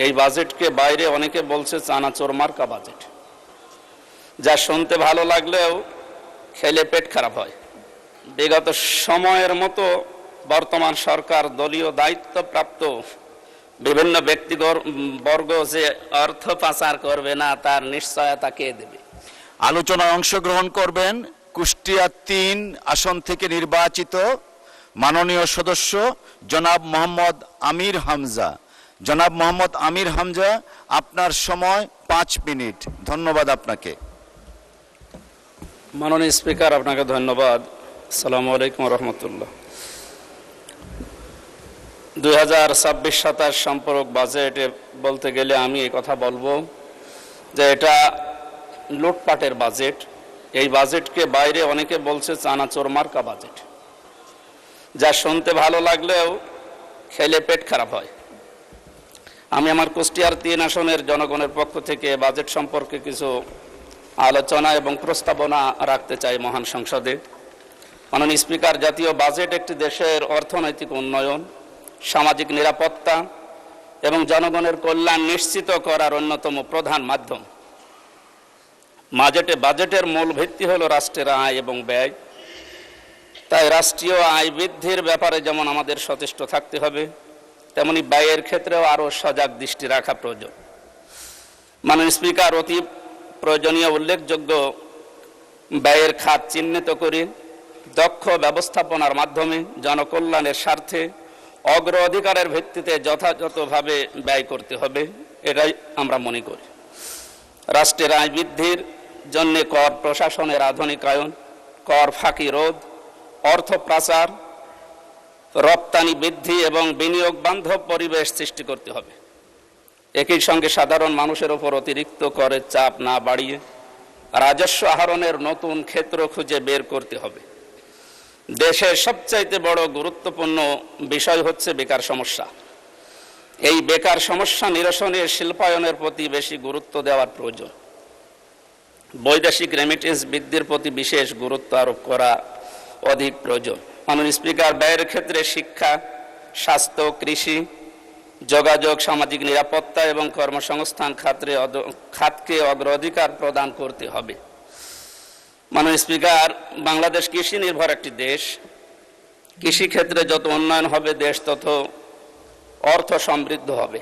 এই বাজেটকে বাইরে অনেকে বলছে চানাচোর মার্কা বাজেট, যা শুনতে ভালো লাগলেও খেলে পেট খারাপ হয়। বিগত সময়ের মতো বর্তমান সরকার দলীয় দায়িত্বপ্রাপ্ত বিভিন্ন ব্যক্তিবর্গ যে অর্থ পাচার করবে না তার নিশ্চয়তা কে দেবে? আলোচনায় অংশগ্রহণ করবেন কুষ্টিয়া ৩ আসন থেকে নির্বাচিত মাননীয় সদস্য জনাব মোহাম্মদ আমির হামজা। জনাব মোহাম্মদ আমির হামজা, আপনার সময় ৫ মিনিট। ধন্যবাদ আপনাকে। মাননীয় স্পিকার, আপনাকে ধন্যবাদ। আসসালামু আলাইকুম রহমতুল্লাহ। 2026-27 সম্পর্ক বাজেটে বলতে গেলে আমি এই কথা বলবো যে এটা লুটপাটের বাজেট। এই বাজেটকে বাইরে অনেকে বলছে চানাচোর মার্কা বাজেট, যা শুনতে ভালো লাগলেও খেলে পেট খারাপ হয়। আমি আমার কুষ্টিয়ার ৩ আসনের জনগণের পক্ষ থেকে বাজেট সম্পর্কে কিছু আলোচনা এবং প্রস্তাবনা রাখতে চাই মহান সংসদে। মাননীয় স্পিকার, জাতীয় বাজেট একটি দেশের অর্থনৈতিক উন্নয়ন, সামাজিক নিরাপত্তা এবং জনগণের কল্যাণ নিশ্চিত করার অন্যতম প্রধান মাধ্যম। বাজেটের মূল ভিত্তি হলো রাষ্ট্রের আয় এবং ব্যয়। তাই রাষ্ট্রীয় আয় বৃদ্ধির ব্যাপারে যেমন আমাদের সচেষ্ট থাকতে হবে, তেমনি ব্যয়ের ক্ষেত্রেও আরও সজাগ দৃষ্টি রাখা প্রয়োজন। মাননীয় স্পিকার, অতি প্রয়োজনীয় উল্লেখযোগ্য ব্যয়ের খাত চিহ্নিত করে দক্ষ ব্যবস্থাপনার মাধ্যমে জনকল্যাণের স্বার্থে অগ্রাধিকারের ভিত্তিতে যথাযথভাবে ব্যয় করতে হবে, এটাই আমরা মনে করি। রাষ্ট্রের আয় বৃদ্ধির জন্য কর প্রশাসনের আধুনিকায়ন, কর ফাঁকি রোধ, অর্থ পাচার, রপ্তানি বৃদ্ধি এবং বিনিয়োগ বান্ধব পরিবেশ সৃষ্টি করতে হবে। একই সঙ্গে সাধারণ মানুষের ওপর অতিরিক্ত করের চাপ না বাড়িয়ে রাজস্ব আহরণের নতুন ক্ষেত্র খুঁজে বের করতে হবে। দেশের সবচাইতে বড় গুরুত্বপূর্ণ বিষয় হচ্ছে বেকার সমস্যা। এই বেকার সমস্যা নিরসনে শিল্পায়নের প্রতি বেশি গুরুত্ব দেওয়ার প্রয়োজন। বৈদেশিক রেমিটেন্স বৃদ্ধির প্রতি বিশেষ গুরুত্ব আরোপ করা অধিক প্রয়োজন। মাননীয় স্পিকার, ব্যয়ের ক্ষেত্রে শিক্ষা, স্বাস্থ্য, কৃষি, যোগাযোগ, সামাজিক নিরাপত্তা এবং কর্মসংস্থান খাতকে অগ্রাধিকার প্রদান করতে হবে। মাননীয় স্পিকার, বাংলাদেশ কৃষি নির্ভর একটি দেশ। কৃষিক্ষেত্রে যত উন্নয়ন হবে দেশ তত অর্থ সমৃদ্ধ হবে।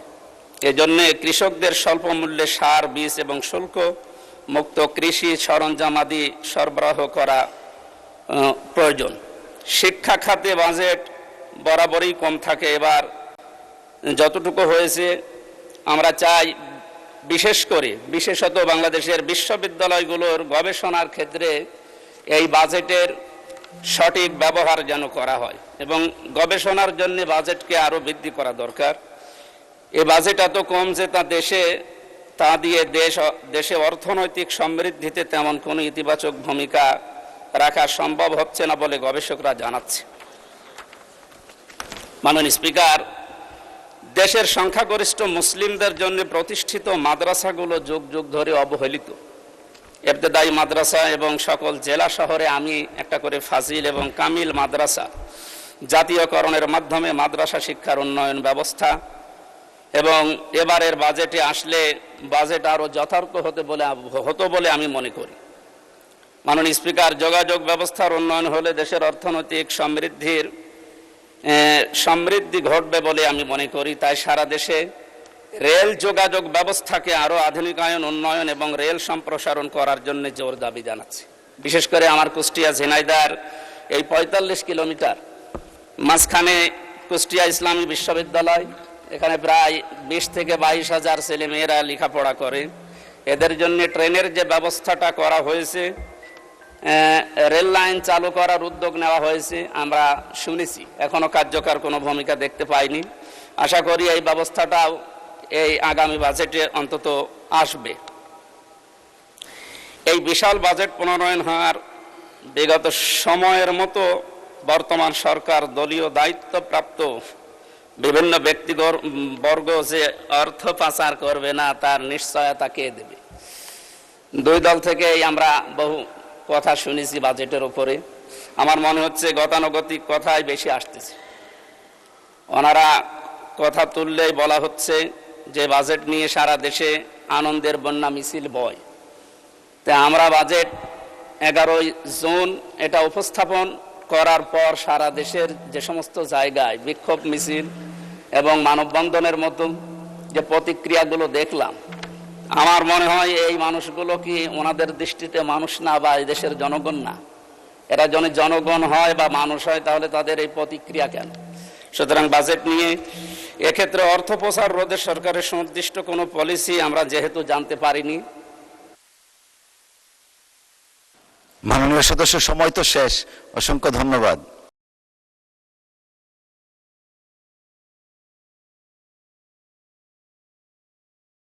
এজন্য কৃষকদের স্বল্প মূল্যে সার, বীজ এবং শুল্ক মুক্ত কৃষি সরঞ্জামাদি সরবরাহ করা প্রয়োজন। শিক্ষা খাতে বাজেট বরাবরই কম থাকে। এবার যতটুকু হয়েছে আমরা চাই বিশেষত বাংলাদেশের বিশ্ববিদ্যালয়গুলোর গবেষণার ক্ষেত্রে এই বাজেটের সঠিক ব্যবহার যেন করা হয় এবং গবেষণার জন্য বাজেটকে আরও বৃদ্ধি করা দরকার। এই বাজেট এত কম যে তা দিয়ে দেশে অর্থনৈতিক সমৃদ্ধিতে তেমন কোনো ইতিবাচক ভূমিকা রাখা সম্ভব হচ্ছে না বলে গবেষকরা জানাচ্ছে। মাননীয় স্পিকার, দেশের সংখ্যাগরিষ্ঠ মুসলিমদের জন্য প্রতিষ্ঠিত মাদ্রাসাগুলো যুগ যুগ ধরে অবহেলিত। ইবতেদায়ী মাদ্রাসা এবং সকল জেলা শহরে আমি একটা করে ফাজিল এবং কামিল মাদ্রাসা জাতীয়করণের মাধ্যমে মাদ্রাসা শিক্ষার উন্নয়ন ব্যবস্থা এবং এবারের বাজেটে আসলে বাজেট আরও যথার্থ হতো বলে আমি মনে করি। মাননীয় স্পিকার, যোগাযোগ ব্যবস্থার উন্নয়ন হলে দেশের অর্থনৈতিক সমৃদ্ধি ঘটবে বলে আমি মনে করি। তাই সারা দেশে রেল যোগাযোগ ব্যবস্থাকে আরও আধুনিকায়ন, উন্নয়ন এবং রেল সম্প্রসারণ করার জন্য জোর দাবি জানাচ্ছি। বিশেষ করে আমার কুষ্টিয়া ঝিনাইদহ এই ৪৫ কিলোমিটার মাঝখানে কুষ্টিয়া ইসলামী বিশ্ববিদ্যালয়, এখানে প্রায় ২০ থেকে ২২ হাজার ছেলে মেয়েরা লেখাপড়া করে। এদের জন্য ট্রেনের যে ব্যবস্থাটা করা হয়েছে, রেল লাইন চালু করার উদ্যোগ নেওয়া হয়েছে, আমরা শুনেছি, এখনো কার্যকর কোনো ভূমিকা দেখতে পাইনি। আশা করি এই ব্যবস্থাটাও এই আগামী বাজেটে অন্তত আসবে। এই বিশাল বাজেট প্রণয়ন হওয়ার বিগত সময়ের মতো বর্তমান সরকার দলীয় দায়িত্বপ্রাপ্ত বিভিন্ন ব্যক্তিবর্গ যে অর্থ পাচার করবে না তার নিশ্চয়তা কে দেবে? দুই দল থেকেই আমরা বহু কথা শুনেছি বাজেটের উপরে। আমার মনে হচ্ছে গতানুগতিক কথাই বেশি আসতেছে। ওনারা কথা তুললেই বলা হচ্ছে যে বাজেট নিয়ে সারা দেশে আনন্দের বন্যা মিছিল বয়। তা আমরা বাজেট 11 জুন এটা উপস্থাপন করার পর সারা দেশের যে সমস্ত জায়গায় বিক্ষোভ মিছিল এবং মানববন্ধনের মতো যে প্রতিক্রিয়াগুলো দেখলাম, আমার মনে হয় এই মানুষগুলো কি ওনাদের দৃষ্টিতে মানুষ না, বা এই দেশের জনগণ না? এরা যদি জনগণ হয় বা মানুষ হয় তাহলে তাদের এই প্রতিক্রিয়া কেন? সুতরাং বাজেট নিয়ে এক্ষেত্রে অর্থ প্রচার রোধে সরকারের সুনির্দিষ্ট কোনো পলিসি আমরা যেহেতু জানতে পারিনি। মাননীয় সদস্য, সময় তো শেষ। অসংখ্য ধন্যবাদ।